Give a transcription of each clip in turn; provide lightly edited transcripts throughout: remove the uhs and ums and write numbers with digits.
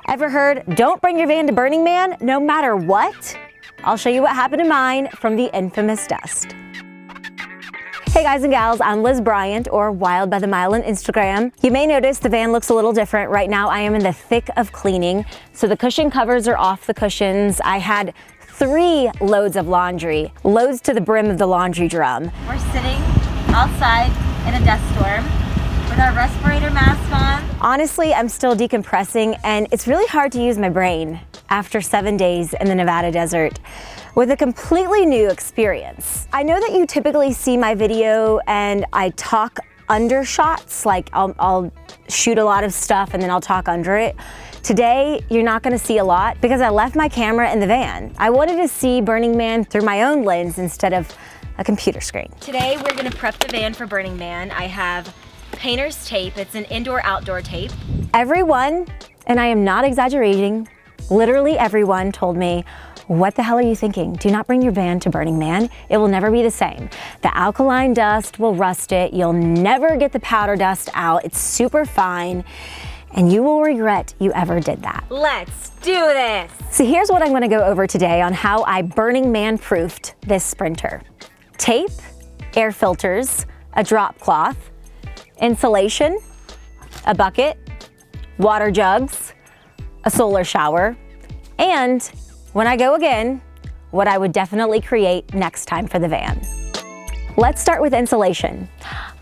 Ever heard, don't bring your van to Burning Man, no matter what? I'll show you what happened to mine from the infamous dust. Hey guys and gals, I'm Liz Bryant, or Wild by the Mile on Instagram. You may notice the van looks a little different. Right now I am in the thick of cleaning, so the cushion covers are off the cushions. I had 3 loads of laundry, loads to the brim of the laundry drum. We're sitting outside in a dust storm with our respirator mask on. Honestly, I'm still decompressing, and it's really hard to use my brain after 7 days in the Nevada desert with a completely new experience. I know that you typically see my video and I talk under shots, like I'll shoot a lot of stuff and then I'll talk under it. Today, you're not gonna see a lot because I left my camera in the van. I wanted to see Burning Man through my own lens instead of a computer screen. Today, we're gonna prep the van for Burning Man. I have painter's tape. It's an indoor-outdoor tape. Everyone, and I am not exaggerating, literally everyone told me, what the hell are you thinking? Do not bring your van to Burning Man. It will never be the same. The alkaline dust will rust it. You'll never get the powder dust out. It's super fine, and you will regret you ever did that. Let's do this. So here's what I'm gonna go over today on how I Burning Man proofed this Sprinter. Tape, air filters, a drop cloth, insulation, a bucket, water jugs, a solar shower, and when I go again, what I would definitely create next time for the van. Let's start with insulation.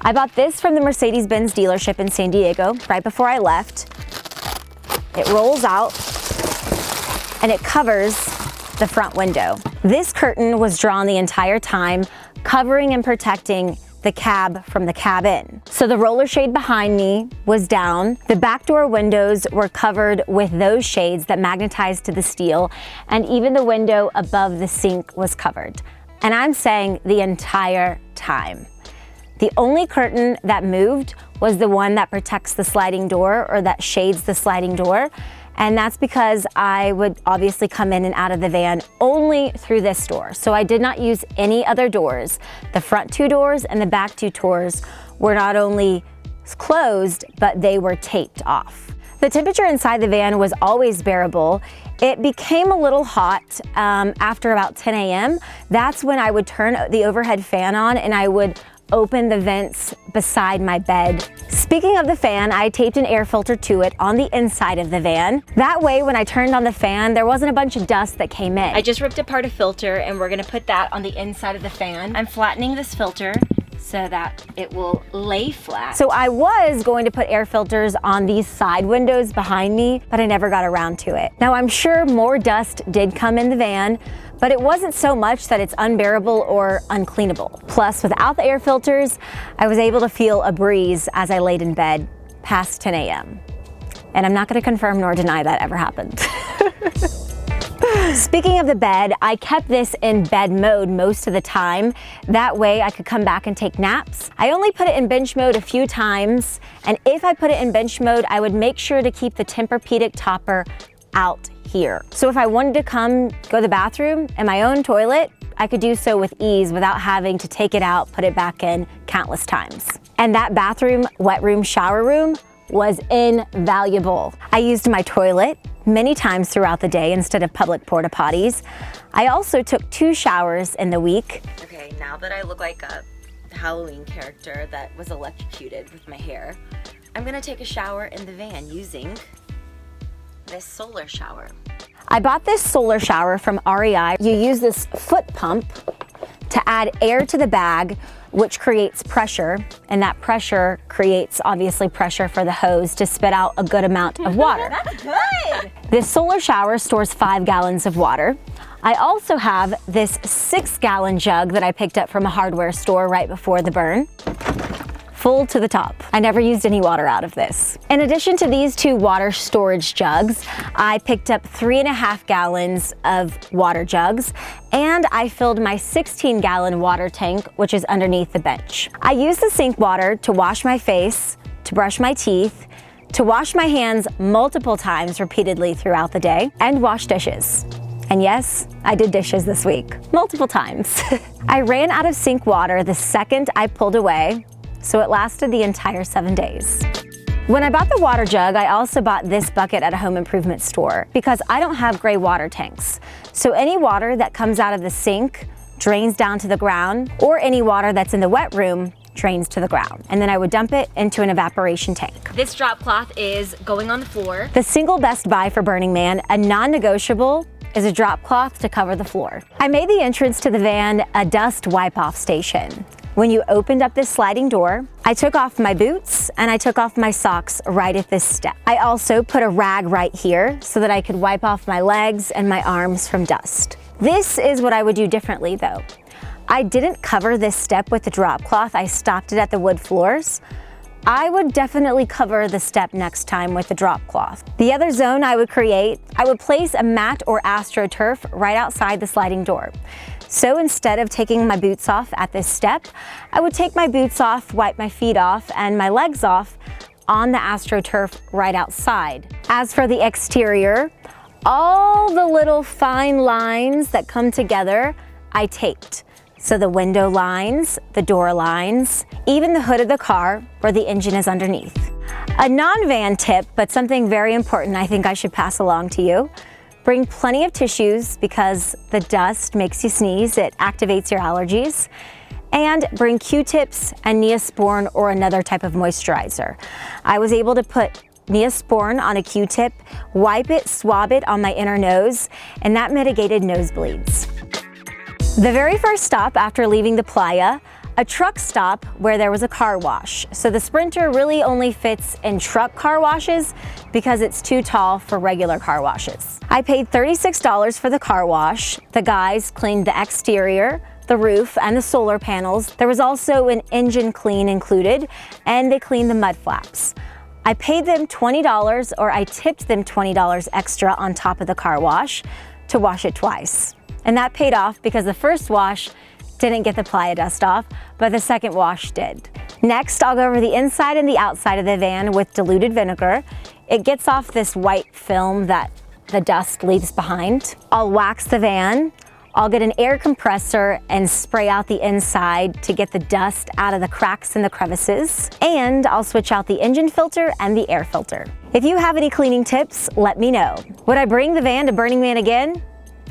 I bought this from the Mercedes-Benz dealership in San Diego right before I left. It rolls out and it covers the front window. This curtain was drawn the entire time, covering and protecting the cab from the cab in. So the roller shade behind me was down. The back door windows were covered with those shades that magnetized to the steel, and even the window above the sink was covered. And I'm saying the entire time. The only curtain that moved was the one that protects the sliding door, or that shades the sliding door. And that's because I would obviously come in and out of the van only through this door. So I did not use any other doors. The front 2 doors and the back 2 doors were not only closed, but they were taped off. The temperature inside the van was always bearable. It became a little hot after about 10 a.m. That's when I would turn the overhead fan on and I would open the vents beside my bed. Speaking of the fan, I taped an air filter to it on the inside of the van. That way, when I turned on the fan, there wasn't a bunch of dust that came in. I just ripped apart a filter and we're gonna put that on the inside of the fan. I'm flattening this filter so that it will lay flat. So I was going to put air filters on these side windows behind me, but I never got around to it. Now I'm sure more dust did come in the van, but it wasn't so much that it's unbearable or uncleanable. Plus, without the air filters, I was able to feel a breeze as I laid in bed past 10 a.m. And I'm not gonna confirm nor deny that ever happened. Speaking of the bed, I kept this in bed mode most of the time. That way I could come back and take naps. I only put it in bench mode a few times, and if I put it in bench mode, I would make sure to keep the Tempur-Pedic topper out here. So if I wanted to go to the bathroom in my own toilet, I could do so with ease without having to take it out, put it back in countless times. And that bathroom, wet room, shower room was invaluable. I used my toilet many times throughout the day instead of public porta potties. I also took 2 showers in the week. Okay, now that I look like a Halloween character that was electrocuted with my hair, I'm gonna take a shower in the van using this solar shower. I bought this solar shower from REI. You use this foot pump to add air to the bag, which creates pressure, and that pressure creates obviously pressure for the hose to spit out a good amount of water. That's good! This solar shower stores 5 gallons of water. I also have this 6-gallon jug that I picked up from a hardware store right before the burn. Full to the top. I never used any water out of this. In addition to these 2 water storage jugs, I picked up 3.5 gallons of water jugs, and I filled my 16-gallon water tank, which is underneath the bench. I use the sink water to wash my face, to brush my teeth, to wash my hands multiple times repeatedly throughout the day, and wash dishes. And yes, I did dishes this week, multiple times. I ran out of sink water the second I pulled away, so it lasted the entire 7 days. When I bought the water jug, I also bought this bucket at a home improvement store because I don't have gray water tanks. So any water that comes out of the sink drains down to the ground, or any water that's in the wet room drains to the ground. And then I would dump it into an evaporation tank. This drop cloth is going on the floor. The single best buy for Burning Man, a non-negotiable, is a drop cloth to cover the floor. I made the entrance to the van a dust wipe-off station. When you opened up this sliding door, I took off my boots and I took off my socks right at this step. I also put a rag right here so that I could wipe off my legs and my arms from dust. This is what I would do differently though. I didn't cover this step with the drop cloth, I stopped it at the wood floors. I would definitely cover the step next time with the drop cloth. The other zone I would create, I would place a mat or AstroTurf right outside the sliding door. So instead of taking my boots off at this step, I would take my boots off, wipe my feet off, and my legs off on the AstroTurf right outside. As for the exterior, all the little fine lines that come together, I taped. So the window lines, the door lines, even the hood of the car where the engine is underneath. A non-van tip, but something very important I think I should pass along to you. Bring plenty of tissues because the dust makes you sneeze, it activates your allergies. And bring Q-tips and Neosporin or another type of moisturizer. I was able to put Neosporin on a Q-tip, wipe it, swab it on my inner nose, and that mitigated nosebleeds. The very first stop after leaving the playa, a truck stop where there was a car wash. So the Sprinter really only fits in truck car washes because it's too tall for regular car washes. I paid $36 for the car wash. The guys cleaned the exterior, the roof, and the solar panels. There was also an engine clean included, and they cleaned the mud flaps. I paid them $20, or I tipped them $20 extra on top of the car wash to wash it twice. And that paid off because the first wash didn't get the playa dust off, but the second wash did. Next, I'll go over the inside and the outside of the van with diluted vinegar. It gets off this white film that the dust leaves behind. I'll wax the van. I'll get an air compressor and spray out the inside to get the dust out of the cracks and the crevices. And I'll switch out the engine filter and the air filter. If you have any cleaning tips, let me know. Would I bring the van to Burning Man again?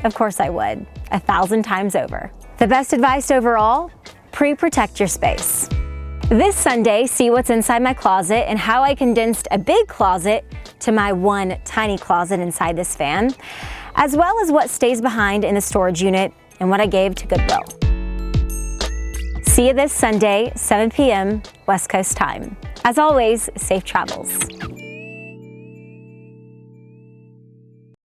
Of course I would, 1,000 times over. The best advice overall, pre-protect your space. This Sunday, see what's inside my closet and how I condensed a big closet to my one tiny closet inside this van, as well as what stays behind in the storage unit and what I gave to Goodwill. See you this Sunday, 7 p.m. West Coast time. As always, safe travels.